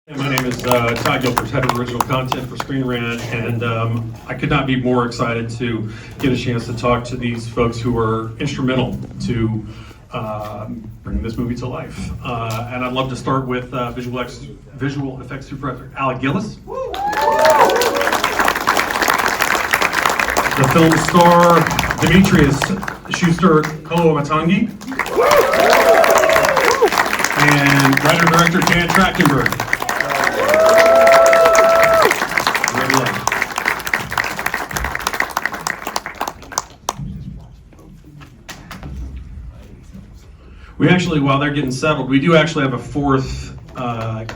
My name is Todd Gilbert, head of original content for Screen Rant, and I could not be more excited to get a chance to talk to these folks who are instrumental to bringing this movie to life. And I'd love to start with visual effects supervisor Alec Gillis, the film star Dimitrius Schuster-Koloamatangi, and writer-director Dan Trachtenberg. We actually, while they're getting settled, we do actually have a fourth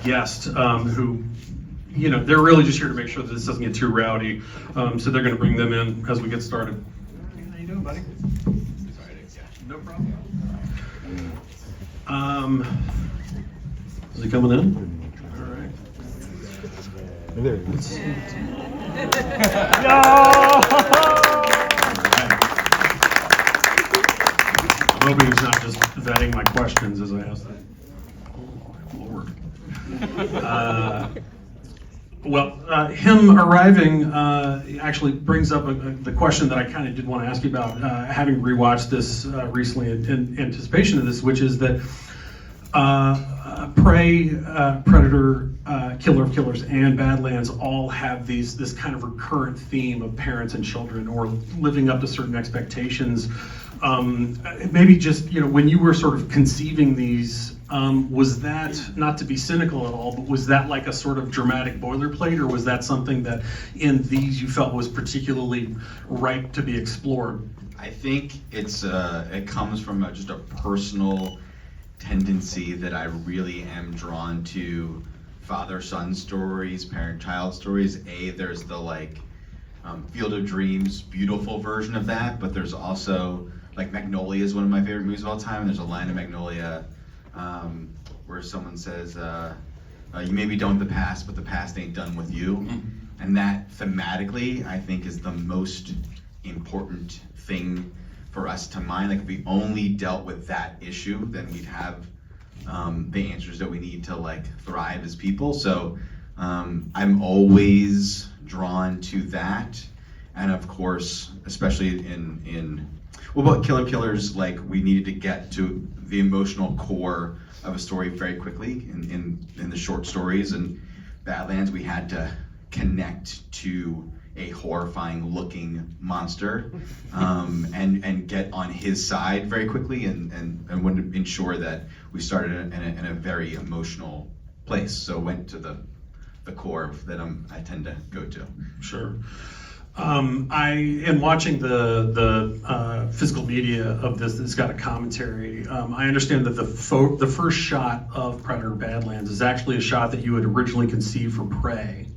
guest who, you know, they're really just here to make sure that this doesn't get too rowdy. So they're going to bring them in as we get started. How you doing, buddy? No problem. Is he coming in? All right. There he is. I'm hoping he's not just vetting my questions as I ask them. Oh, Lord. Him arriving actually brings up the question that I kind of did want to ask you about, having rewatched this recently in anticipation of this, which is that Prey, Predator, Killer of Killers, and Badlands all have this kind of recurrent theme of parents and children, or living up to certain expectations. Maybe just, you know, when you were sort of conceiving these, was that, not to be cynical at all, but was that like a sort of dramatic boilerplate, or was that something that in these you felt was particularly ripe to be explored? I think it comes from just a personal tendency that I really am drawn to father-son stories, parent-child stories. There's the Field of Dreams, beautiful version of that, but there's also, Magnolia is one of my favorite movies of all time, and there's a line in Magnolia where someone says, you may be done with the past, but the past ain't done with you. Mm-hmm. And that thematically, I think, is the most important thing for us to mind. If we only dealt with that issue, then we'd have the answers that we need to thrive as people. So I'm always drawn to that. And of course, especially about Killer Killers, we needed to get to the emotional core of a story very quickly in the short stories. And Badlands, we had to connect to a horrifying looking monster and get on his side very quickly and want to ensure that we started in a very emotional place. So went to the core that I tend to go to. Sure. In watching the physical media of this, it's got a commentary. I understand that the first shot of Predator Badlands is actually a shot that you had originally conceived for Prey.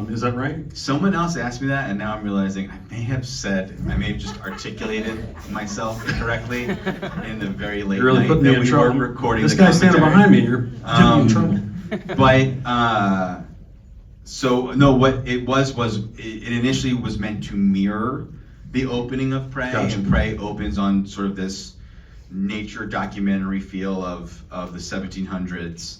Is that right? Someone else asked me that, and now I'm realizing I may have just articulated myself incorrectly in the very late really night putting me that in we trouble. were recording. This the guy's standing commentary. behind me. You're getting me in trouble. But so no, what it was it initially was meant to mirror the opening of Prey, Gotcha. And Prey opens on sort of this nature documentary feel of the 1700s.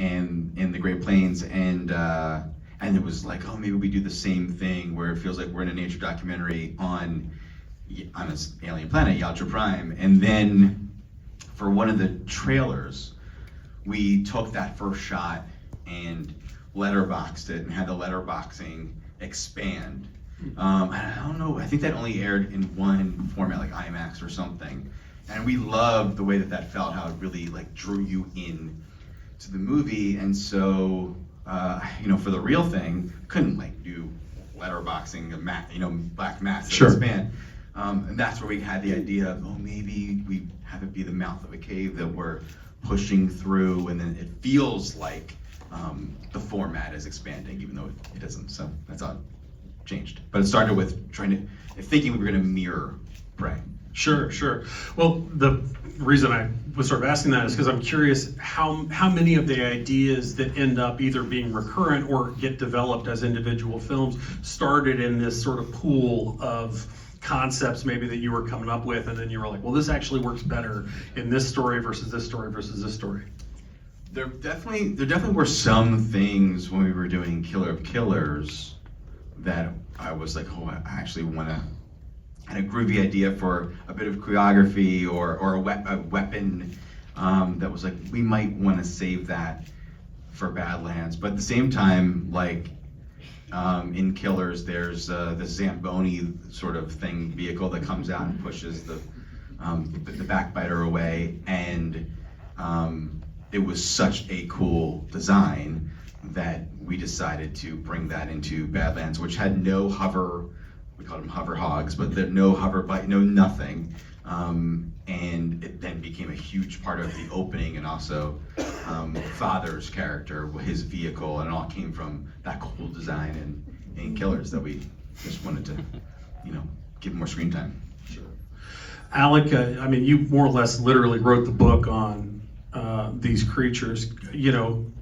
And in the Great Plains, and it was like, oh, maybe we do the same thing where it feels like we're in a nature documentary on an alien planet, Yaltra Prime. And then for one of the trailers, we took that first shot and letterboxed it and had the letterboxing expand. I don't know, I think that only aired in one format, like IMAX or something. And we loved the way that felt, how it really drew you in to the movie. And so for the real thing, couldn't do letterboxing black mats Sure. that expand. And that's where we had the idea of, maybe we have it be the mouth of a cave that we're pushing through, and then it feels like the format is expanding, even though it isn't. So that's how it changed. But it started with thinking we were going to mirror Prey. Sure. Well, the reason I was sort of asking that is because I'm curious how many of the ideas that end up either being recurrent or get developed as individual films started in this sort of pool of concepts maybe that you were coming up with, and then you were like, well, this actually works better in this story versus this story versus this story. There definitely were some things when we were doing Killer of Killers that I was like, oh, I actually want to. And a groovy idea for a bit of choreography or a weapon that was like, we might want to save that for Badlands. But at the same time, like in Killers, there's the Zamboni sort of vehicle that comes out and pushes the backbiter away, and it was such a cool design that we decided to bring that into Badlands, which had no hover. We called them hover hogs, but there no hover bike, no nothing. And it then became a huge part of the opening, and also Father's character, his vehicle, and it all came from that cool design in Killers that we just wanted to, give more screen time. Sure. Alec, I mean, you more or less literally wrote the book on these creatures.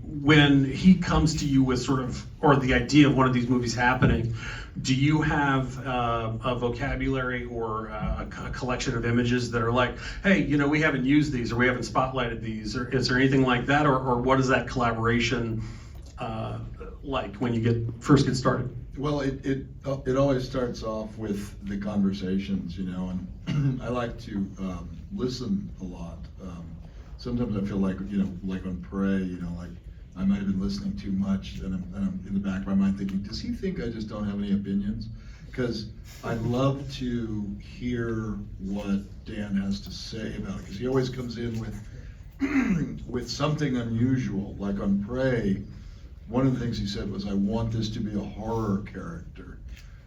When he comes to you with or the idea of one of these movies happening, do you have a vocabulary or a collection of images that are like, hey, we haven't used these, or we haven't spotlighted these, or is there anything like that, or what is that collaboration like when you first get started? Well, it always starts off with the conversations, and I like to listen a lot. Sometimes I feel like, like on Prey, like I might have been listening too much, and I'm in the back of my mind thinking, does he think I just don't have any opinions? Because I love to hear what Dan has to say about it, because he always comes in with something unusual. Like on Prey, one of the things he said was, I want this to be a horror character.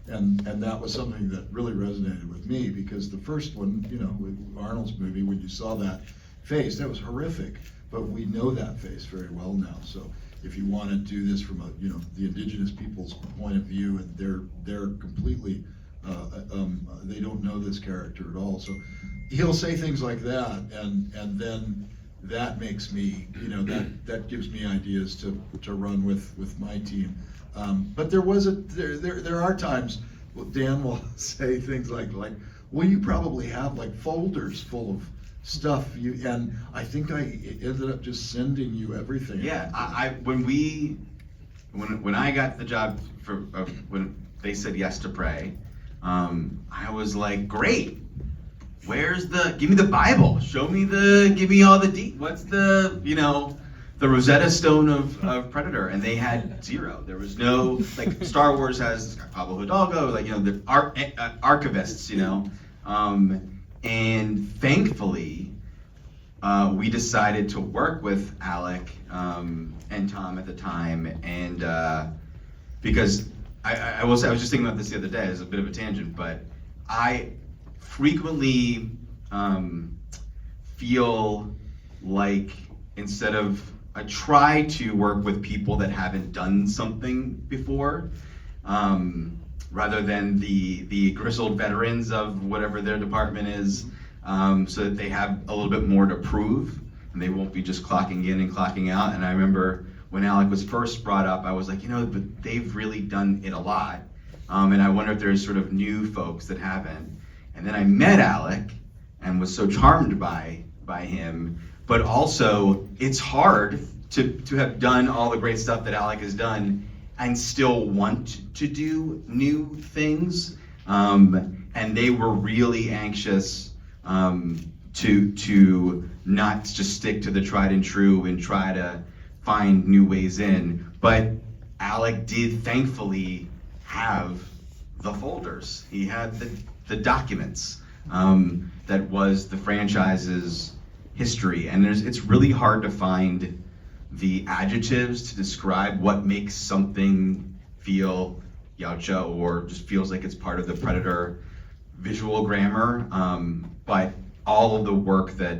And that was something that really resonated with me, because the first one, with Arnold's movie, when you saw that face, that was horrific. But we know that face very well now. So if you want to do this from the indigenous people's point of view, and they're completely, they don't know this character at all. So he'll say things like that, and then that makes me, that gives me ideas to run with my team. But there are times Dan will say things like, well, you probably have like folders full of stuff, and I think I ended up just sending you everything. Yeah, when I got the job when they said yes to Prey, I was like, great. Give me the Bible. Give me all the what's the Rosetta Stone of Predator, and they had zero. There was no, like, Star Wars has Pablo Hidalgo, the archivists, and thankfully, we decided to work with Alec and Tom at the time, and because I was just thinking about this the other day as a bit of a tangent, but I frequently feel like I try to work with people that haven't done something before, rather than the grizzled veterans of whatever their department is, so that they have a little bit more to prove, and they won't be just clocking in and clocking out. And I remember when Alec was first brought up, I was like, but they've really done it a lot, and I wonder if there's sort of new folks that haven't. And then I met Alec and was so charmed by him, but also it's hard to have done all the great stuff that Alec has done and still want to do new things. And they were really anxious to not just stick to the tried and true and try to find new ways in. But Alec did thankfully have the folders. He had the documents that was the franchise's history. And it's really hard to find the adjectives to describe what makes something feel Yautja or just feels like it's part of the Predator visual grammar. But all of the work that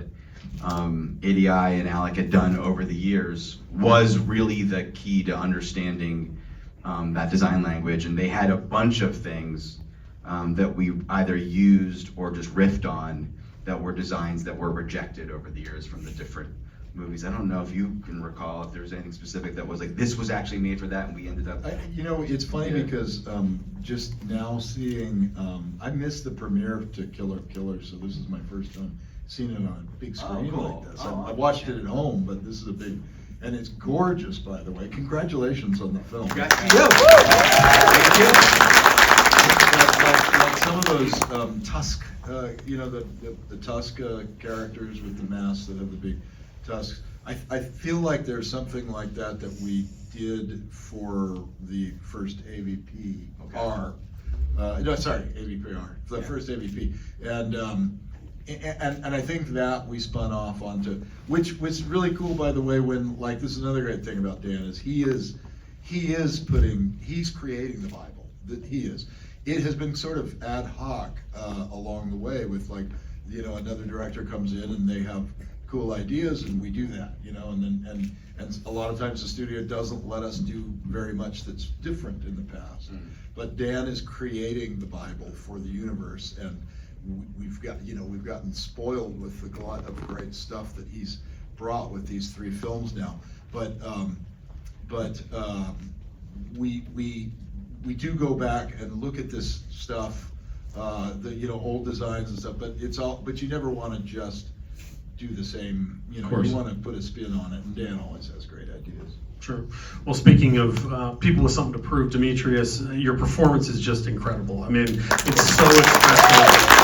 ADI and Alec had done over the years was really the key to understanding that design language. And they had a bunch of things that we either used or just riffed on that were designs that were rejected over the years from the different movies. I don't know if you can recall if there was anything specific that was like, this was actually made for that, and we ended up... It's funny because just now seeing, I missed the premiere to Killer of Killers, so this is my first time seeing it on a big screen like this. I watched it at home, but this is a big and it's gorgeous, by the way. Congratulations on the film. Thank you. Like some of those tusk, the tusk characters with the masks that have the big tusks. I feel like there's something like that we did for the first AVP-R. AVP-R, the first AVP. And I think that we spun off onto, which was really cool, by the way, when, like, this is another great thing about Dan, is he's creating the Bible, that he is. It has been sort of ad hoc along the way with, like, another director comes in and they have cool ideas and we do that, and a lot of times the studio doesn't let us do very much that's different in the past. But Dan is creating the Bible for the universe, and we've gotten spoiled with the glut of great stuff that he's brought with these 3 films now. But we do go back and look at this stuff, the old designs and stuff. But you never want to just do the same. You want to put a spin on it. And Dan always has great ideas. Sure. Well, speaking of people with something to prove, Dimitrius, your performance is just incredible. I mean, it's so expressive.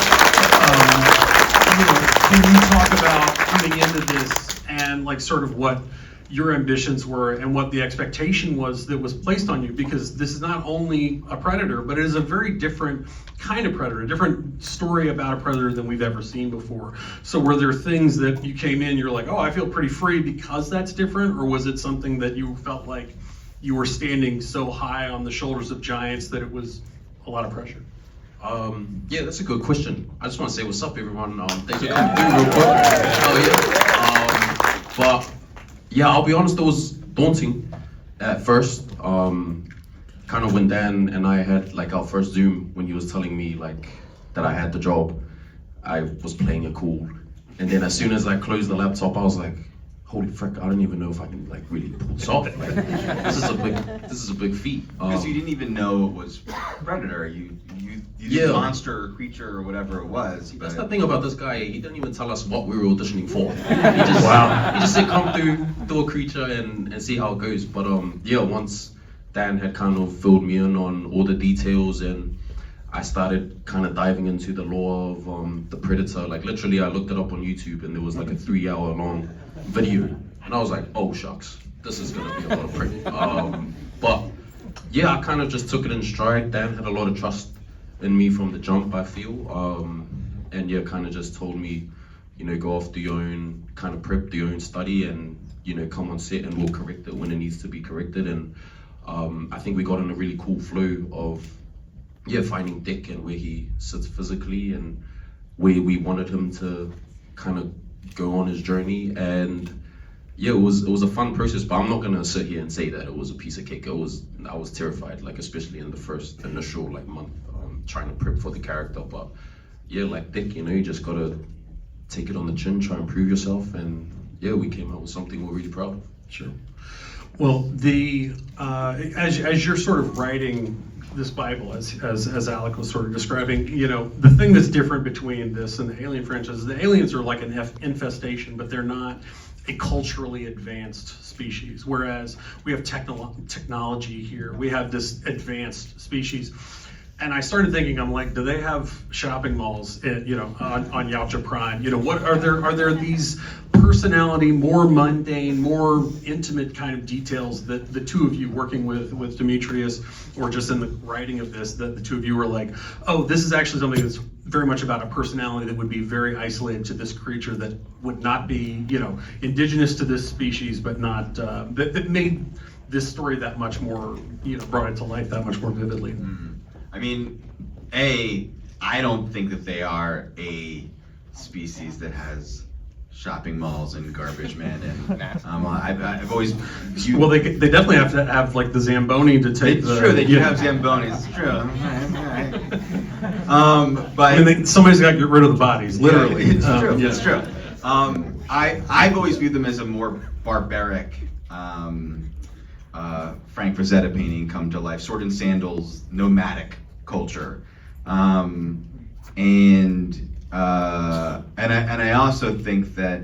Can you talk about coming into this and like sort of what your ambitions were and what the expectation was that was placed on you? Because this is not only a predator, but it is a very different kind of predator, a different story about a predator than we've ever seen before. So were there things that you came in, you're like, oh, I feel pretty free because that's different? Or was it something that you felt like you were standing so high on the shoulders of giants that it was a lot of pressure? Yeah, that's a good question. I just want to say what's up, everyone. Thanks for coming through real quick. But yeah, I'll be honest, it was daunting at first. Kind of when Dan and I had like our first Zoom, when he was telling me like that I had the job, I was playing it cool. And then as soon as I closed the laptop, I was like, holy frick, I don't even know if I can like really pull this off. Like, this is a big feat. Because you didn't even know it was Predator. You did monster or creature or whatever it was. That's the thing about this guy. He didn't even tell us what we were auditioning for. He just said come through, do a creature and see how it goes. But once Dan had kind of filled me in on all the details and I started kind of diving into the lore of the Predator. Like literally, I looked it up on YouTube and there was like a 3-hour long video, and I was like, oh shucks, this is gonna be a lot of print. But yeah, I kind of just took it in stride. Dan had a lot of trust in me from the jump, I feel, and yeah, kind of just told me, go off do your own kind of prep, do your own study, and come on set and we'll correct it when it needs to be corrected. And I think we got in a really cool flow of finding Dick and where he sits physically and where we wanted him to kind of go on his journey. And yeah, it was a fun process, but I'm not gonna sit here and say that it was a piece of cake. I was terrified, like especially in the first initial like month, trying to prep for the character. But yeah, like Dick, you just gotta take it on the chin, try and prove yourself, and yeah, we came out with something we're really proud of. Sure. Well, as you're sort of writing this Bible, as Alec was sort of describing, the thing that's different between this and the Alien franchise is the aliens are like an infestation, but they're not a culturally advanced species. Whereas we have technology here, we have this advanced species. And I started thinking, I'm like, do they have shopping malls, on Yautja Prime? What are there these personality, more mundane, more intimate kind of details that the two of you working with Dimitrius, or just in the writing of this, that the two of you were like, oh, this is actually something that's very much about a personality that would be very isolated to this creature that would not be, indigenous to this species, but not, that made this story that much more, brought it to life that much more vividly. Mm-hmm. I mean, I don't think that they are a species that has shopping malls and garbage men, and I've always viewed... Well, they definitely have to have like the Zamboni to take it's true, they do have Zambonis, it's true. But somebody's got to get rid of the bodies, literally. Yeah, it's true, it's true. I've always viewed them as a more barbaric Frank Frazetta painting come to life, sword and sandals, nomadic culture, and I also think that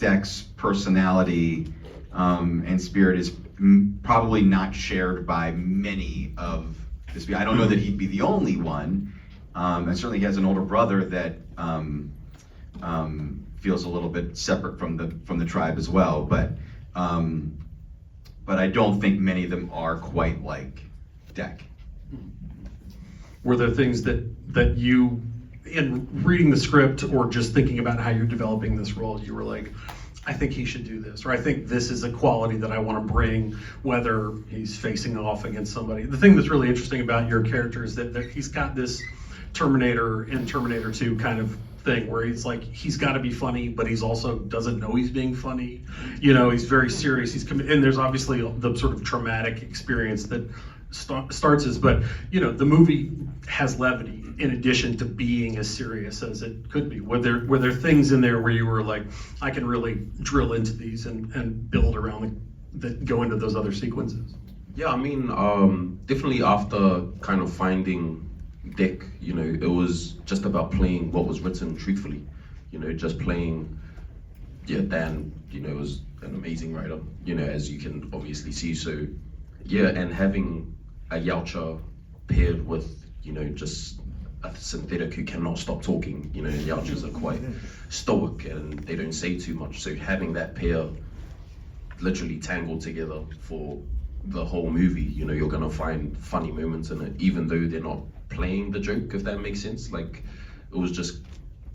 Deck's personality and spirit is probably not shared by many of this. I don't know that he'd be the only one, and certainly he has an older brother that feels a little bit separate from the tribe as well. But I don't think many of them are quite like Deck. Were there things that you, in reading the script or just thinking about how you're developing this role, you were like, I think he should do this, or I think this is a quality that I want to bring, whether he's facing off against somebody? The thing that's really interesting about your character is that he's got this Terminator in Terminator 2 kind of thing where he's like, he's got to be funny, but he's also doesn't know he's being funny. You know, he's very serious. And there's obviously the sort of traumatic experience that starts as, but you know, the movie has levity in addition to being as serious as it could be. Were there things in there where you were like, I can really drill into these and build around that go into those other sequences? Yeah, I mean, definitely after kind of finding Dick, you know, it was just about playing what was written truthfully, you know, just playing, Dan, you know, was an amazing writer, you know, as you can obviously see. So yeah, and having a Yautja paired with, you know, just a synthetic who cannot stop talking, you know, Yautjas are quite stoic and they don't say too much. So having that pair literally tangled together for the whole movie, you know, you're gonna find funny moments in it, even though they're not playing the joke, if that makes sense. Like, it was just,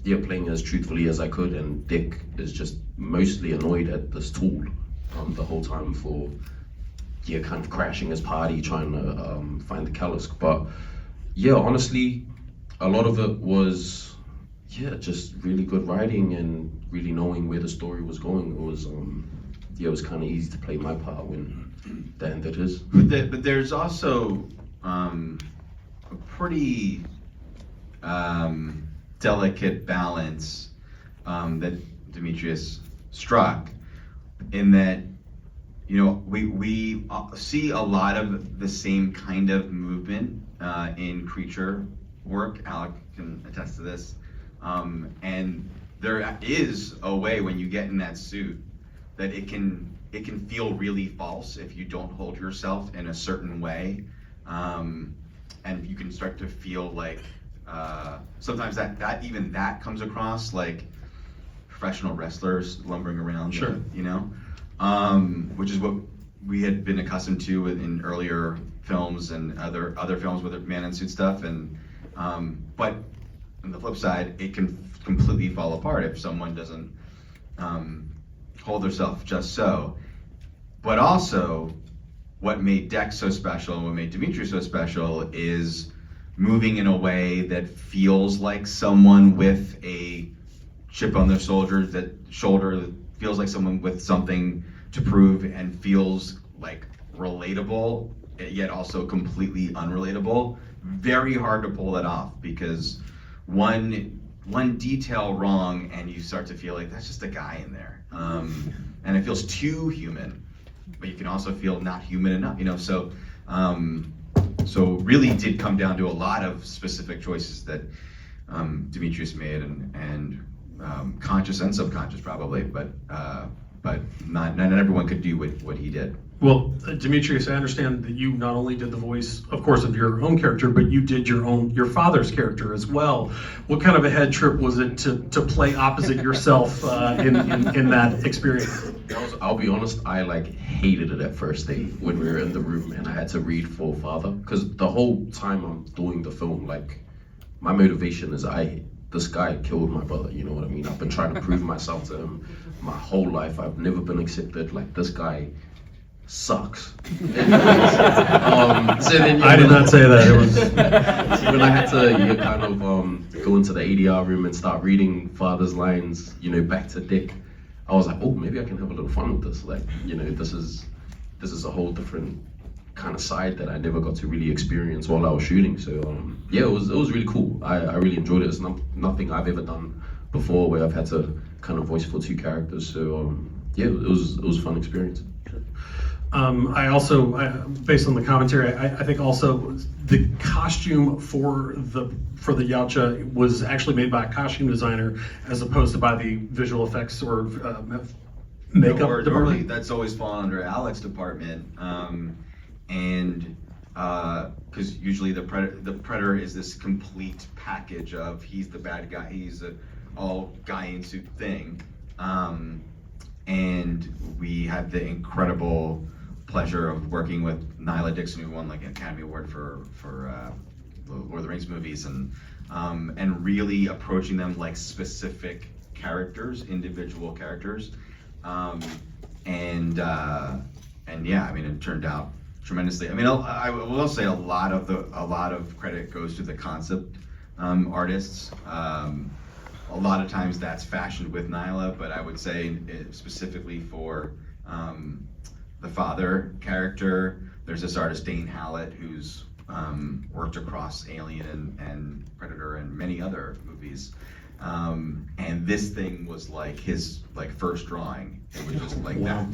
playing as truthfully as I could, and Dick is just mostly annoyed at this tool the whole time for, kind of crashing his party, trying to find the Calisk. But honestly, a lot of it was, just really good writing and really knowing where the story was going. It was, it was kind of easy to play my part when Dan did his. But there's also a pretty delicate balance that Dimitrius struck, in that, you know, we see a lot of the same kind of movement in creature work. Alec can attest to this. And there is a way when you get in that suit that it can feel really false if you don't hold yourself in a certain way. And you can start to feel like sometimes that comes across like professional wrestlers lumbering around, sure, you know, which is what we had been accustomed to in earlier films and other films with man in suit stuff. And but on the flip side, it can completely fall apart if someone doesn't hold themselves just so. But also, what made Deck so special and what made Dimitrius so special is moving in a way that feels like someone with a chip on their shoulder, that feels like someone with something to prove, and feels like relatable, yet also completely unrelatable. Very hard to pull that off, because one detail wrong and you start to feel like that's just a guy in there, and it feels too human, but you can also feel not human enough, you know. So really did come down to a lot of specific choices that Dimitrius made, and conscious and subconscious probably, but not everyone could do what he did. Well, Dimitrius, I understand that you not only did the voice, of course, of your own character, but you did your father's character as well. What kind of a head trip was it to play opposite yourself in that experience? I'll be honest, I hated it at first day when we were in the room and I had to read for father, because the whole time I'm doing the film, my motivation is this guy killed my brother, you know what I mean? I've been trying to prove myself to him my whole life. I've never been accepted. This guy sucks. So then, I did not say that. It was when I had to kind of go into the ADR room and start reading father's lines, back to Dick, I was like, oh, maybe I can have a little fun with this. This is a whole different kind of side that I never got to really experience while I was shooting. So it was really cool. I really enjoyed it. It's nothing I've ever done before where I've had to kind of voice for two characters. So it was a fun experience. I also, based on the commentary, I think also the costume for the Yautja was actually made by a costume designer as opposed to by the visual effects or makeup Normally, department. that's always fallen under Alec's department, and because usually the predator is this complete package of he's the bad guy, he's a all guy in suit thing, and we had the incredible pleasure of working with Nyla Dixon, who won like an Academy Award for the Lord of the Rings movies, and really approaching them like specific characters, individual characters, and yeah, I mean, it turned out tremendously. I mean, I will say a lot of credit goes to the concept artists. A lot of times that's fashioned with Nyla, but I would say specifically for the father character, there's this artist Dane Hallett who's worked across Alien and Predator and many other movies, and this thing was like his first drawing. It was just like that.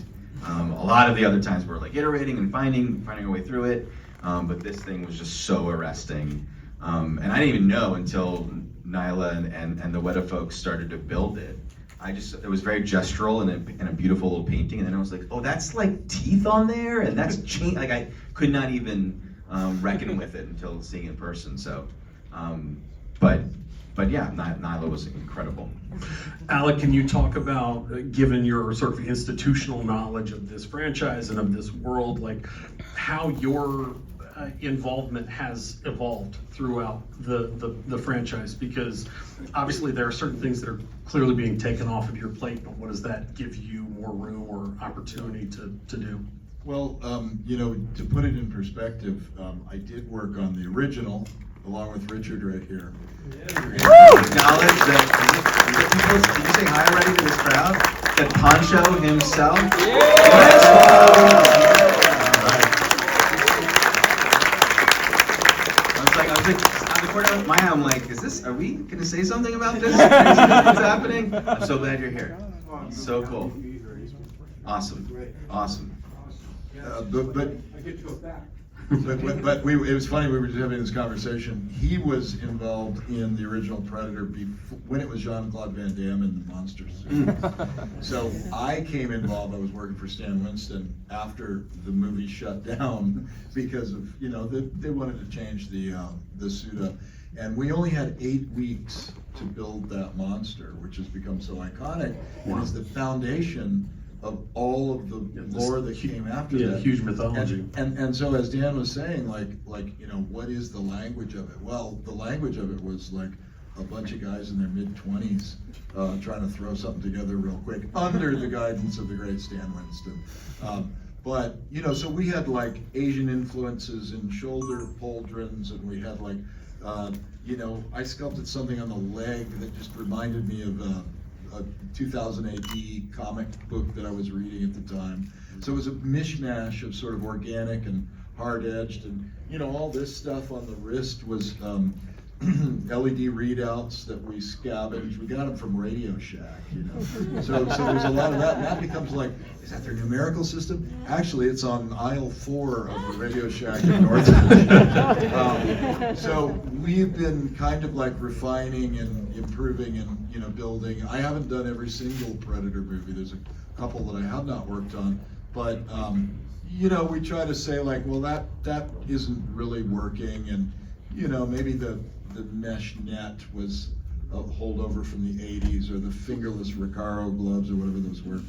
A lot of the other times we're like iterating and finding our way through it, but this thing was just so arresting, and I didn't even know until Nyla and the Weta folks started to build it. It was very gestural and a beautiful little painting, and then I was like, oh, that's like teeth on there, and that's chain. Like I could not even reckon with it until seeing it in person. So, but yeah, Nyla was incredible. Alec, can you talk about, given your sort of institutional knowledge of this franchise and of this world, like how your involvement has evolved throughout the franchise? Because obviously there are certain things that are clearly being taken off of your plate, but what does that give you more room or opportunity to do? Well, to put it in perspective, I did work on the original along with Richard right here. Acknowledge that did you say hi already to this crowd? That Poncho himself. I was like, on the corner of my eye, I'm like, are we gonna say something about this? What's happening? I'm so glad you're here. So cool. Awesome. But it was funny, we were just having this conversation. He was involved in the original Predator when it was Jean-Claude Van Damme in the monster suit. So I came involved, I was working for Stan Winston after the movie shut down because of, they wanted to change the suit up. And we only had 8 weeks to build that monster, which has become so iconic. Wow. It is the foundation of all of the lore that came after that. Huge mythology. And so as Dan was saying, what is the language of it? Well, the language of it was like a bunch of guys in their mid-20s trying to throw something together real quick under the guidance of the great Stan Winston. But so we had like Asian influences in shoulder pauldrons, and we had like, I sculpted something on the leg that just reminded me of a 2000 AD comic book that I was reading at the time. So it was a mishmash of sort of organic and hard-edged, and all this stuff on the wrist was LED readouts that we scavenged. We got them from Radio Shack, So there's a lot of that, and that becomes like, is that their numerical system? Actually, it's on aisle 4 of the Radio Shack in Northridge. So we've been kind of like refining and improving and building. I haven't done every single Predator movie. There's a couple that I have not worked on, but we try to say like, well, that isn't really working, and maybe the mesh net was a holdover from the 80s, or the fingerless Recaro gloves, or whatever those were.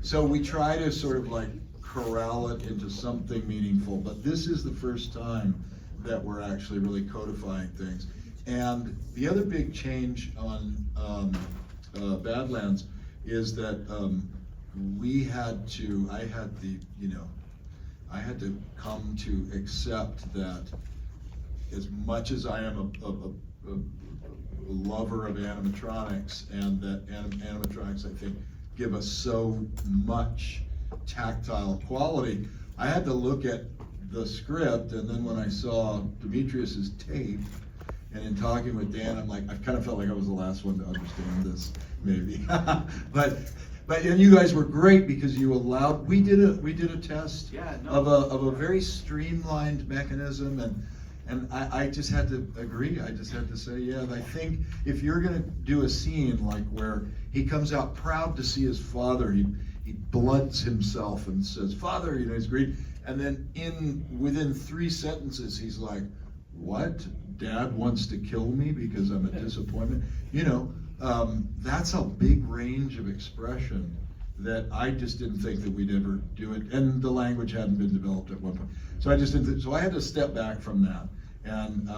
So we try to sort of like corral it into something meaningful, but this is the first time that we're actually really codifying things. And the other big change on Badlands is that I had to come to accept that as much as I am a lover of animatronics, and that animatronics, I think, give us so much tactile quality, I had to look at the script, and then when I saw Dimitrius's tape, and in talking with Dan, I'm like, I kind of felt like I was the last one to understand this, maybe. But But and you guys were great because you allowed. We did a test Yeah, no. of a very streamlined mechanism, and I just had to agree. I just had to say, yeah. I think if you're gonna do a scene like where he comes out proud to see his father, he bloods himself and says, "Father," he's great, and then within 3 sentences he's like, "What? Dad wants to kill me because I'm a disappointment." That's a big range of expression that I just didn't think that we'd ever do it, and the language hadn't been developed at one point. So I just didn't. So I had to step back from that, and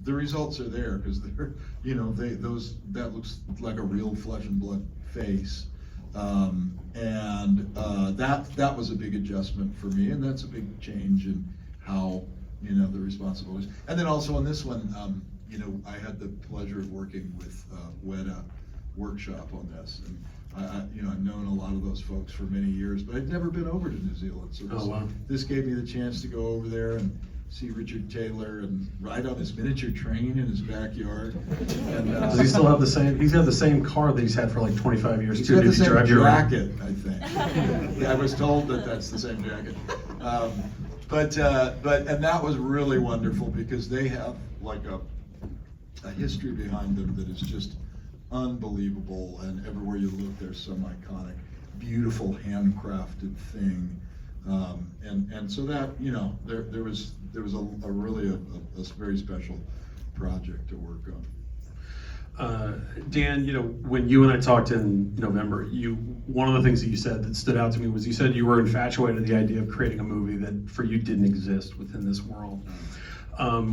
the results are there because they're, that looks like a real flesh and blood face, and that was a big adjustment for me, and that's a big change in how the responsibilities. And then also on this one, I had the pleasure of working with Weta Workshop on this, and I've known a lot of those folks for many years, but I'd never been over to New Zealand. So this gave me the chance to go over there and see Richard Taylor and ride on his miniature train in his backyard. And, Does he still have the same? He's got the same car that he's had for like 25 years he's too. got the Did he same drive you around? jacket, I think. I was told that that's the same jacket. But that was really wonderful because they have like a history behind them that is just unbelievable, and everywhere you look there's some iconic, beautiful handcrafted thing, and so that there was a really a very special project to work on. Dan, when you and I talked in November, one of the things that you said that stood out to me was you said you were infatuated with the idea of creating a movie that for you didn't exist within this world.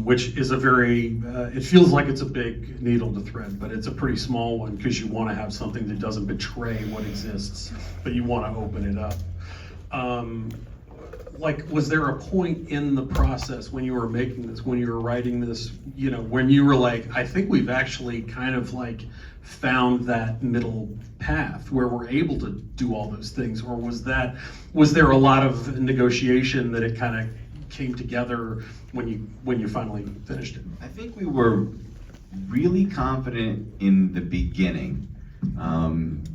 Which is it feels like it's a big needle to thread, but it's a pretty small one because you want to have something that doesn't betray what exists, but you want to open it up. Was there a point in the process when you were making this, when you were writing this, when you were like, I think we've actually kind of found that middle path where we're able to do all those things, or was there a lot of negotiation that it kind of came together when you finally finished it? I think we were really confident in the beginning,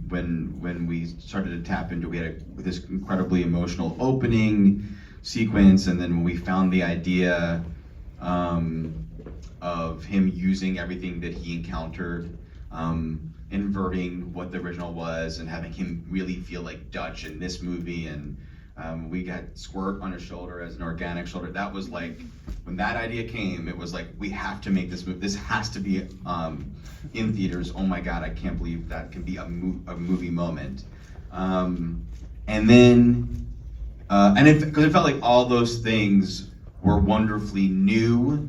when we started to tap into, we had this incredibly emotional opening sequence, and then when we found the idea of him using everything that he encountered, inverting what the original was and having him really feel like Dutch in this movie, and we got Squirt on his shoulder as an organic shoulder. That was when that idea came, it was like, we have to make this movie. This has to be in theaters. Oh my God, I can't believe that can be a movie moment. And then, because it felt like all those things were wonderfully new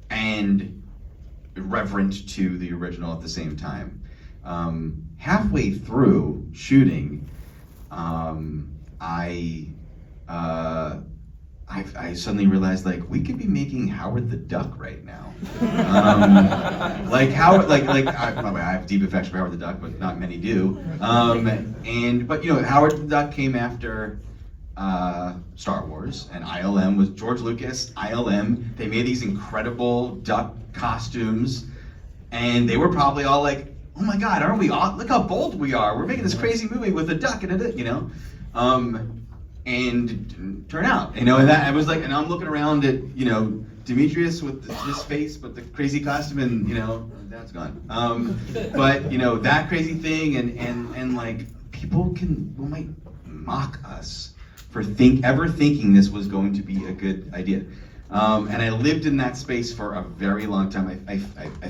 and irreverent to the original at the same time. Halfway through shooting, I suddenly realized we could be making Howard the Duck right now. Howard, I have deep affection for Howard the Duck, but not many do. But Howard the Duck came after Star Wars, and ILM was George Lucas. ILM, they made these incredible duck costumes, and they were probably all like, "Oh my God, aren't we all? Look how bold we are! We're making this crazy movie with a duck in it, and turn out, and that I was like, and I'm looking around at, Dimitrius with his face, but the crazy costume, and that's gone. But that crazy thing, and people might mock us for ever thinking this was going to be a good idea. And I lived in that space for a very long time. I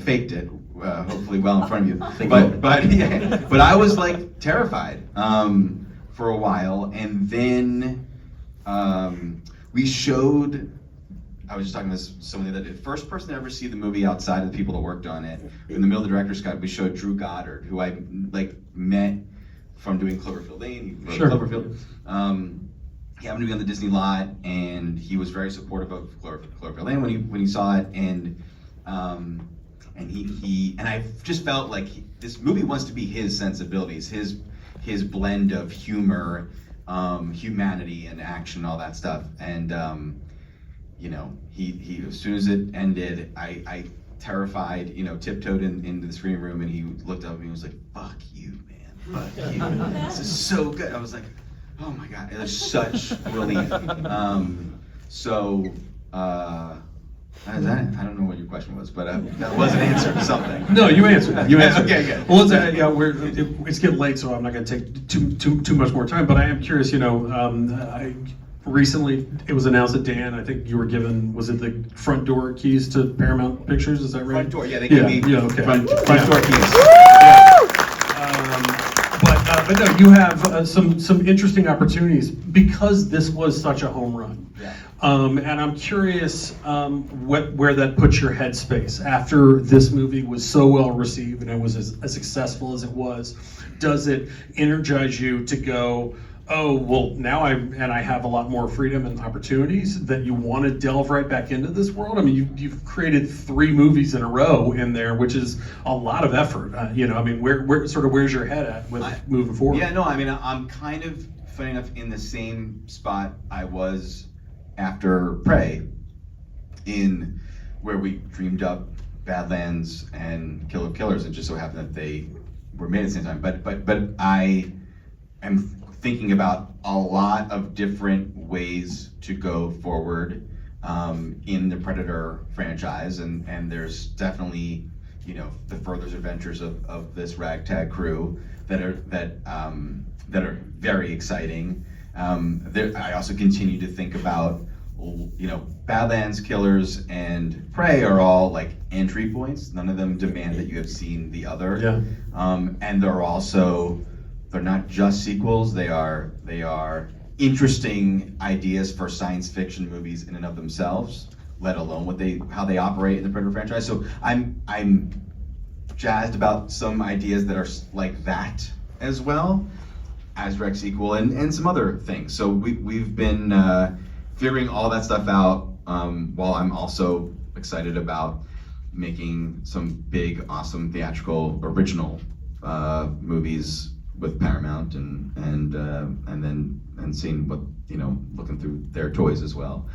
faked it, hopefully well in front of you. But I was terrified for a while, and then we showed. I was just talking to someone the other day. First person to ever see the movie outside of the people that worked on it. In the middle of the director's cut, we showed Drew Goddard, who I met from doing Cloverfield Lane. He wrote Cloverfield. He happened to be on the Disney lot, and he was very supportive of Cloverfield Lane when he saw it, and I just felt like this movie wants to be his sensibilities, his blend of humor, humanity, and action, all that stuff, and he as soon as it ended, I terrified, tiptoed into the screening room, and he looked up at me and was like, "Fuck you, man." but this is so good. I was like, oh my God, it was such relief. I don't know what your question was, but that was an answer to something. No, you answered that. You answered. Okay, good. Well, it's getting late, so I'm not going to take too much more time. But I am curious. Recently it was announced that Dan, I think you were given, was it the front door keys to Paramount Pictures? Is that right? Front door, yeah, they gave me okay. front door keys. But no, you have some interesting opportunities because this was such a home run. Yeah. And I'm curious where that puts your headspace after this movie was so well received and it was as successful as it was. Does it energize you to go, oh, well, now I have a lot more freedom and opportunities, that you want to delve right back into this world? I mean, you've created 3 movies in a row in there, which is a lot of effort. Where's your head at with moving forward? Yeah, no, I mean, I'm kind of, funny enough, in the same spot I was after Prey, in where we dreamed up Badlands and Killer of Killers. It just so happened that they were made at the same time. But I am thinking about a lot of different ways to go forward in the Predator franchise, and there's definitely, the further adventures of this ragtag crew that are very exciting. I also continue to think about, Badlands, Killers, and Prey are all like entry points. None of them demand that you have seen the other. Yeah. And they're not just sequels. They are interesting ideas for science fiction movies in and of themselves, let alone how they operate in the Predator franchise. So I'm jazzed about some ideas that are like that as well as direct sequel and some other things. So we've been figuring all that stuff out, while I'm also excited about making some big, awesome theatrical original movies with Paramount and seeing what, looking through their toys as well.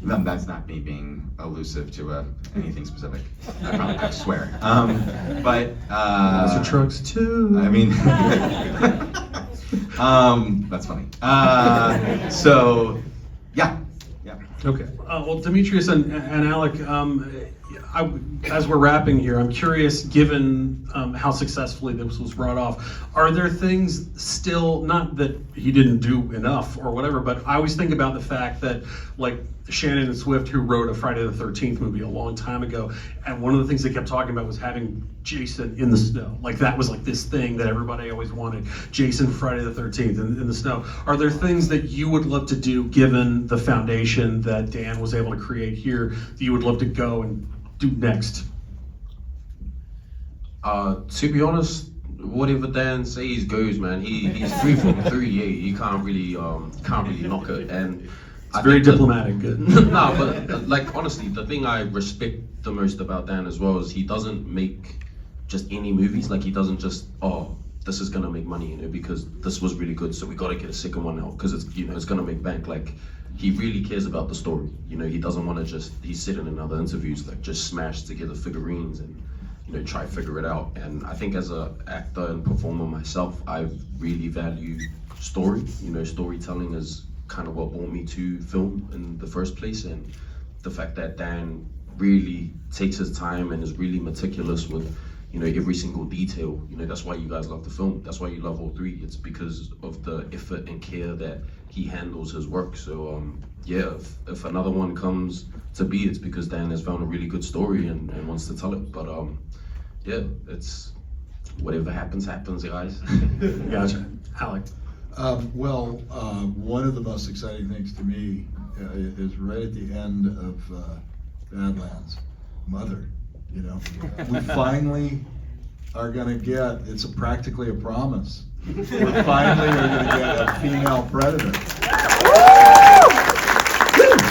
That's not me being elusive to anything specific. I swear. Monster trucks too. I mean, that's funny. Yeah. Okay. Well, Dimitrius and Alec, as we're wrapping here, I'm curious, given how successfully this was brought off, are there things still, not that he didn't do enough or whatever, but I always think about the fact that, like, Shannon and Swift, who wrote a Friday the 13th movie a long time ago, and one of the things they kept talking about was having Jason in the snow. Like, that was like this thing that everybody always wanted. Jason Friday the 13th in the snow. Are there things that you would love to do, given the foundation that Dan was able to create here, that you would love to go and do next? To be honest, whatever Dan says goes, man. He's 3 from 3. Yeah, you can't really knock it. And it's very diplomatic. Good. No, but like honestly, the thing I respect the most about Dan as well is he doesn't make just any movies. Like, he doesn't just, this is gonna make money, because this was really good, so we gotta get a second one out because it's, it's gonna make bank. Like, he really cares about the story. He doesn't want to he's sitting in other interviews, like, just smash together figurines and, try to figure it out. And I think as an actor and performer myself, I really value story. Storytelling is kind of what brought me to film in the first place. And the fact that Dan really takes his time and is really meticulous with, every single detail. That's why you guys love the film. That's why you love all 3. It's because of the effort and care that he handles his work. So if another one comes to be, it's because Dan has found a really good story and wants to tell it. But it's whatever happens, guys. Gotcha. Alec. One of the most exciting things to me is right at the end of Badlands, Mother. We finally are going to get, it's practically a promise. We finally are going to get a female predator.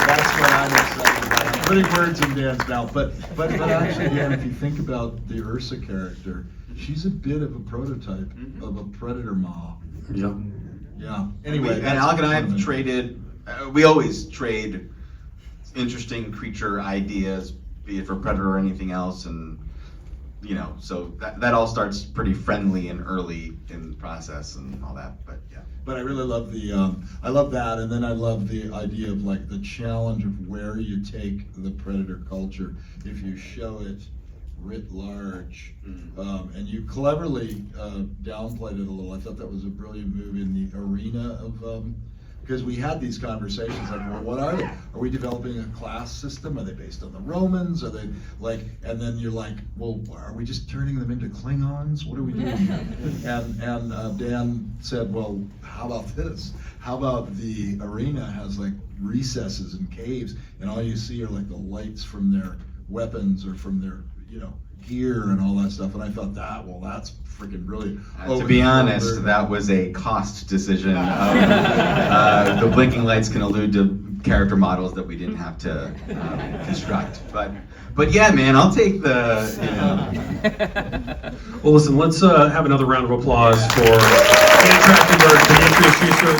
That's what I'm excited about. I'm putting words in Dan's mouth, but actually, Dan, if you think about the Ursa character, she's a bit of a prototype of a predator ma. Yeah. Yeah. Anyway, and Alec and I have traded. We always trade interesting creature ideas, be it for Predator or anything else, and you know, so that all starts pretty friendly and early in the process and all that, but yeah. But I really love I love that, and then I love the idea of like the challenge of where you take the predator culture if you show it writ large, and you cleverly downplayed it a little. I thought that was a brilliant move in the arena of, because we had these conversations like, well, what are they? Are we developing a class system? Are they based on the Romans? Are they like, and then you're like, well, are we just turning them into Klingons? What are we doing? and Dan said, well, how about this? How about the arena has like recesses and caves, and all you see are like the lights from their weapons or from their, you know, gear and all that stuff. And I thought that's freaking brilliant. To be honest, that was a cost decision. The blinking lights can allude to character models that we didn't have to construct. But yeah, man, I'll take the, you know. Well, listen, let's have another round of applause for Dan Trachtenberg, Dimitrius Schuster.